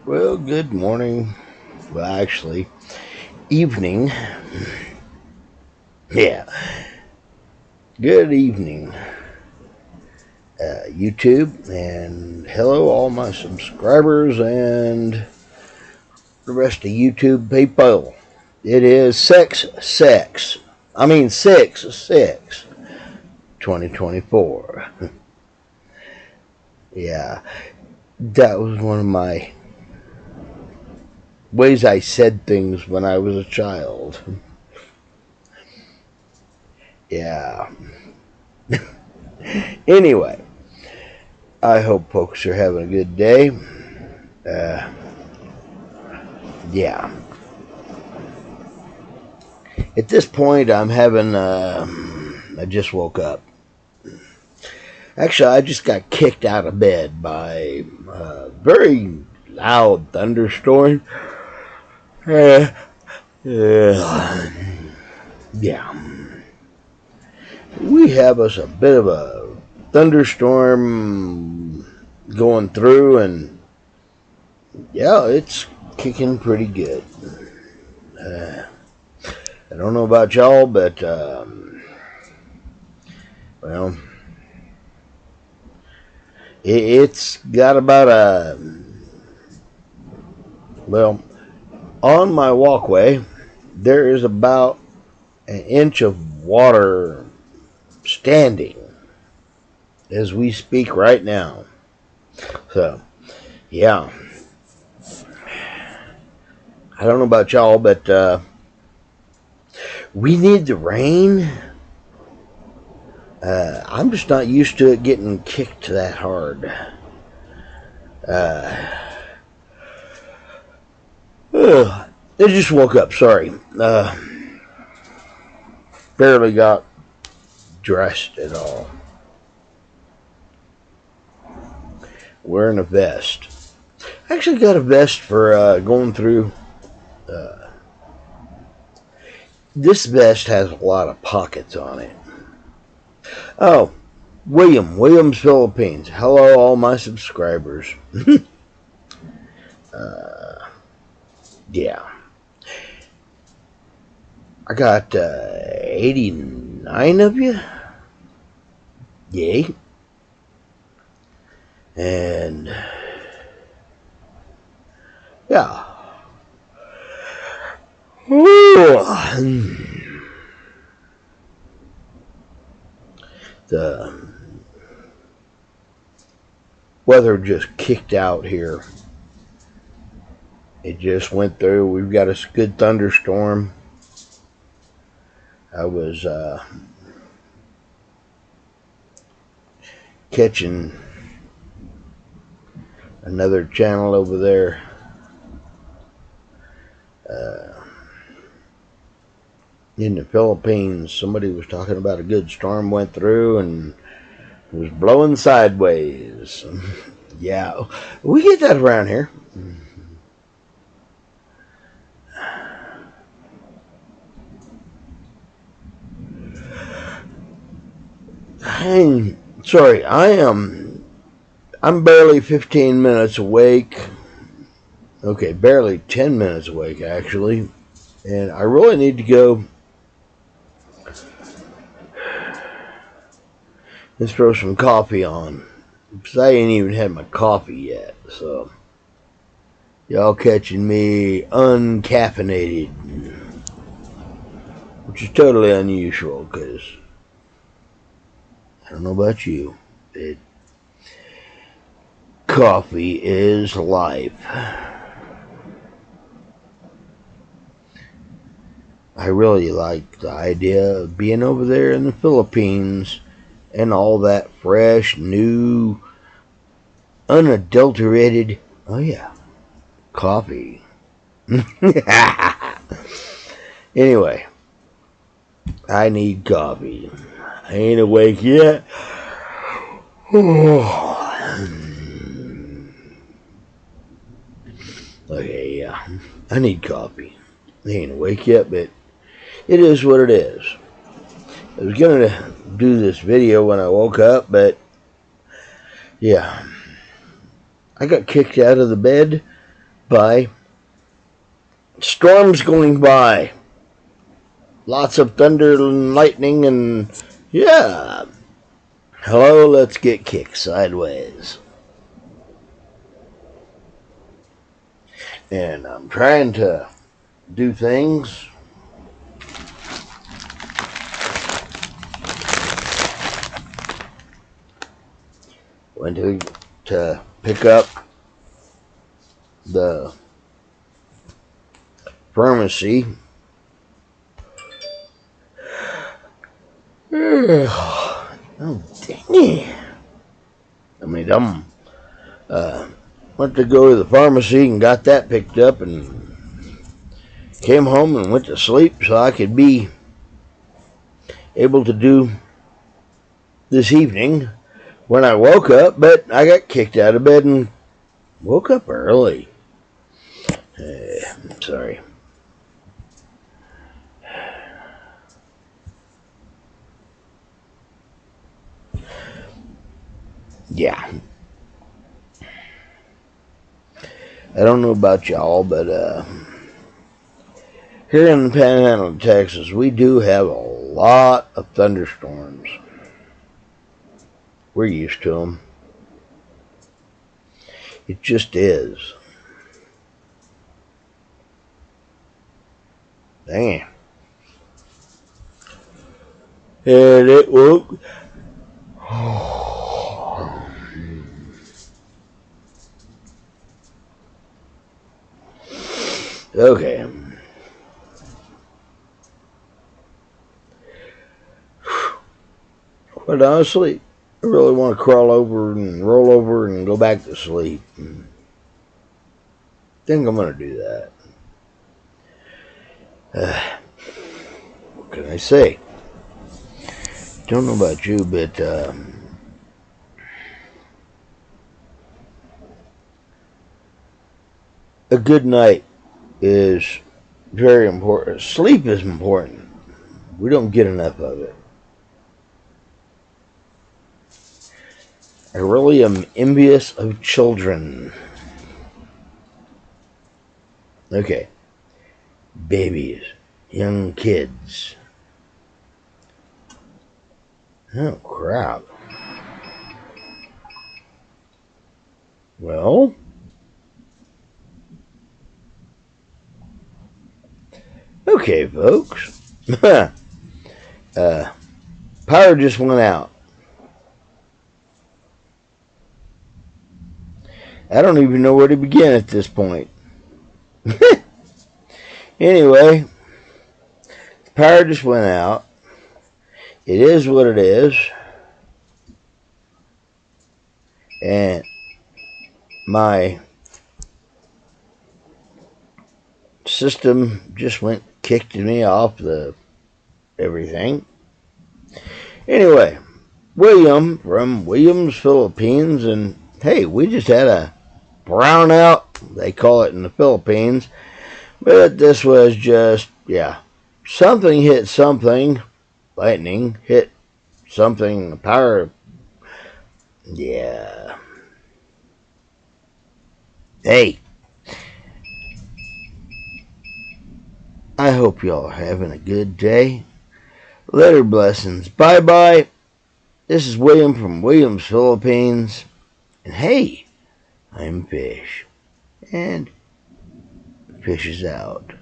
Well, good morning. Well, actually, evening. Yeah, good evening, YouTube, and hello, all my subscribers and the rest of YouTube people. It is 6 I mean, 6 2024. Yeah, that was one of my ways I said things when I was a child. Yeah. Anyway, I hope folks are having a good day. Uh, yeah. At this point, I'm having. I just woke up. Actually, I just got kicked out of bed by a very loud thunderstorm. Uh, yeah. We have us a bit of a thunderstorm going through, and yeah, it's kicking pretty good. Uh, I don't know about y'all, but well, it's got about well, on my walkway, there is about an inch of water standing as we speak right now. So, yeah, I don't know about y'all, but we need the rain. I'm just not used to it getting kicked that hard. I just woke up. Sorry, barely got dressed at all. Wearing a vest. I actually got a vest for going through. Uh, this vest has a lot of pockets on it. Oh, Williams, Philippines. Hello, all my subscribers. uh, yeah. I got 89 of you. Yay. And, yeah. The weather just kicked out here. It just went through. We've got a good thunderstorm. I was catching another channel over there. In the Philippines, somebody was talking about a good storm went through and it was blowing sideways. Yeah, we get that around here. Sorry, I'm barely 15 minutes awake. Okay, barely 10 minutes awake, actually. And I really need to go and throw some coffee on. Because I ain't even had my coffee yet. So, y'all catching me uncaffeinated. Which is totally unusual, because I don't know about you. Coffee is life. I really like the idea of being over there in the Philippines and all that fresh, new, unadulterated, oh yeah, coffee. Anyway, I need coffee. I ain't awake yet. Okay, yeah, I need coffee. I ain't awake yet, but it is what it is. I was gonna do this video when I woke up, but yeah, I got kicked out of the bed by. Storms going by. Lots of thunder and lightning and yeah. Hello, let's get kicked sideways. And I'm trying to do things. Went to pick up the pharmacy. Oh, dang it. I mean, went to go to the pharmacy and got that picked up and came home and went to sleep so I could be able to do this evening when I woke up, but I got kicked out of bed and woke up early. Sorry. Yeah. I don't know about y'all, but here in the Panhandle of Texas, we do have a lot of thunderstorms. We're used to them. It just is. Dang. And it woke. Okay. But honestly, I really want to crawl over and roll over and go back to sleep. I think I'm going to do that. What can I say? Don't know about you, but a good night is very important. Sleep is important. We don't get enough of it. I really am envious of children. Okay. Babies. Young kids. Oh, crap. Well, okay, folks. Power just went out. I don't even know where to begin at this point. Anyway, power just went out. It is what it is. And my system just kicked me off the everything. Anyway, William from Williams, Philippines, and hey, we just had a brownout, they call it in the Philippines, but this was just, yeah, something hit something, lightning hit something, power, yeah. Hey, I hope y'all are having a good day. Later blessings. Bye-bye. This is William from Williams, Philippines. And hey, I'm Fish. And Fish is out.